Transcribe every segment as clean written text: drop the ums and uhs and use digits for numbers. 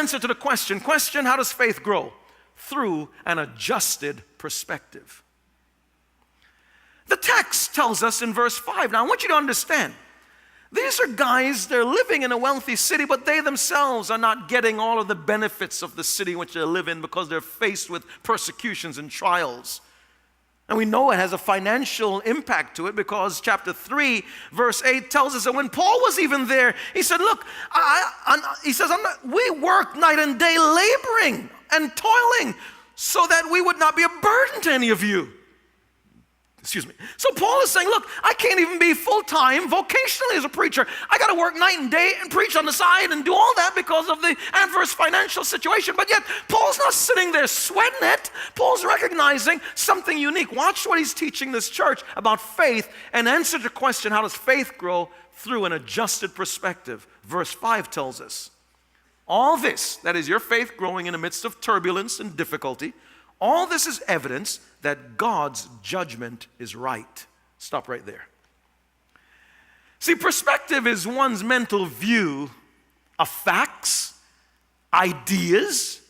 answer to the question, how does faith grow? Through an adjusted perspective. The text tells us in verse 5. Now I want you to understand, these are guys, they're living in a wealthy city, but they themselves are not getting all of the benefits of the city in which they live in because they're faced with persecutions and trials. And we know it has a financial impact to it because chapter 3, verse 8 tells us that when Paul was even there, he said, look, we work night and day laboring and toiling so that we would not be a burden to any of you. Excuse me. So Paul is saying, look, I can't even be full-time vocationally as a preacher. I got to work night and day and preach on the side and do all that because of the adverse financial situation. But yet, Paul's not sitting there sweating it. Paul's recognizing something unique. Watch what he's teaching this church about faith and answer the question, how does faith grow? Through an adjusted perspective. Verse 5 tells us, all this, that is your faith growing in the midst of turbulence and difficulty, all this is evidence that God's judgment is right. Stop right there. See, perspective is one's mental view of facts, ideas,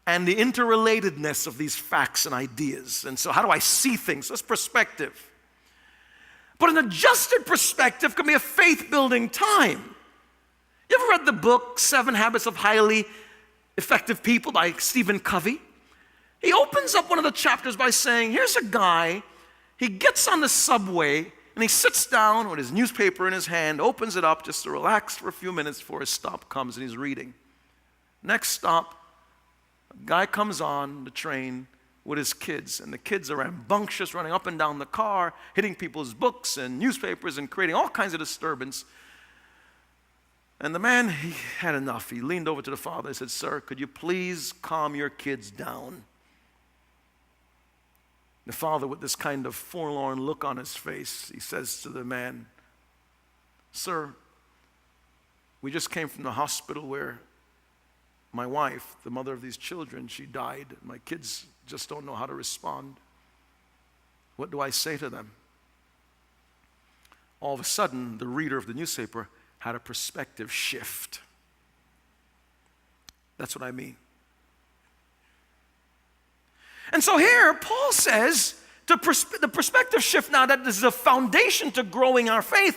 and the interrelatedness of these facts and ideas. And so how do I see things? That's perspective. But an adjusted perspective can be a faith-building time. You ever read the book, 7 Habits of Highly Effective People by Stephen Covey? He opens up one of the chapters by saying, here's a guy, he gets on the subway and he sits down with his newspaper in his hand, opens it up just to relax for a few minutes before his stop comes, and he's reading. Next stop, a guy comes on the train with his kids, and the kids are rambunctious, running up and down the car, hitting people's books and newspapers and creating all kinds of disturbance. And the man, he had enough. He leaned over to the father and said, sir, could you please calm your kids down? The father, with this kind of forlorn look on his face, he says to the man, sir, we just came from the hospital where my wife, the mother of these children, she died. My kids just don't know how to respond. What do I say to them? All of a sudden, the reader of the newspaper had a perspective shift. That's what I mean. And so here, Paul says, the perspective shift now, that this is a foundation to growing our faith.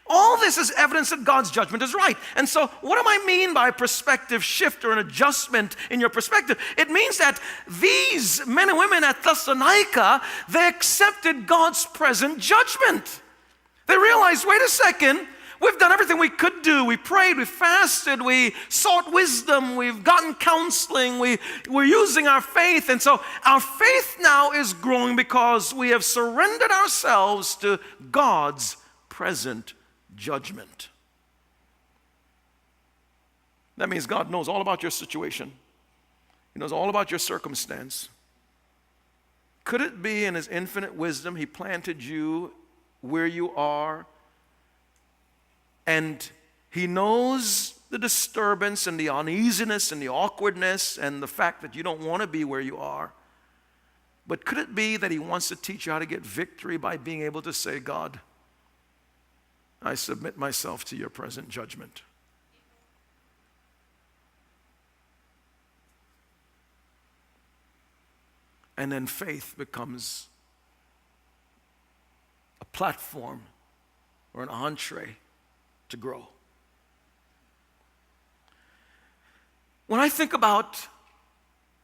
All this is evidence that God's judgment is right. And so what do I mean by perspective shift or an adjustment in your perspective? It means that these men and women at Thessalonica, they accepted God's present judgment. They realized, wait a second, we've done everything we could do. We prayed, we fasted, we sought wisdom, we've gotten counseling, we're using our faith. And so our faith now is growing because we have surrendered ourselves to God's present judgment. That means God knows all about your situation. He knows all about your circumstance. Could it be in His infinite wisdom He planted you where you are? And He knows the disturbance and the uneasiness and the awkwardness and the fact that you don't want to be where you are. But could it be that He wants to teach you how to get victory by being able to say, God, I submit myself to your present judgment. And then faith becomes a platform or an entree to grow. When I think about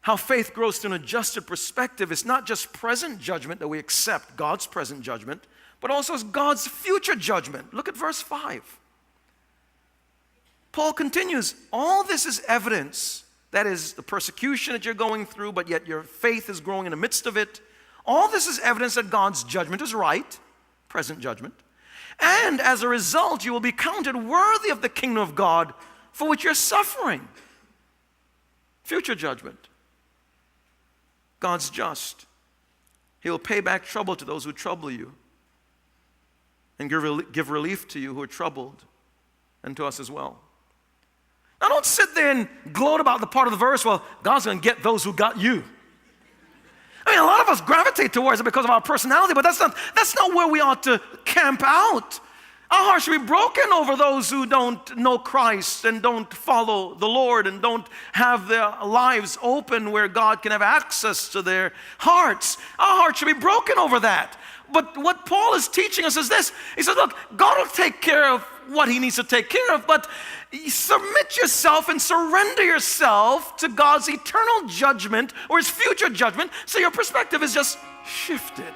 how faith grows to an adjusted perspective, it's not just present judgment that we accept, God's present judgment, but also it's God's future judgment. Look at verse 5. Paul continues, all this is evidence, that is the persecution that you're going through, but yet your faith is growing in the midst of it. All this is evidence that God's judgment is right, present judgment. And as a result, you will be counted worthy of the kingdom of God for which you're suffering. Future judgment. God's just. He will pay back trouble to those who trouble you and give relief to you who are troubled, and to us as well. Now don't sit there and gloat about the part of the verse, well, God's going to get those who got you. I mean, a lot of us gravitate towards it because of our personality, but that's not where we ought to camp out. Our hearts should be broken over those who don't know Christ and don't follow the Lord and don't have their lives open where God can have access to their hearts. Our hearts should be broken over that. But what Paul is teaching us is this. He says, look, God will take care of what he needs to take care of, but submit yourself and surrender yourself to God's eternal judgment or his future judgment, so your perspective is just shifted.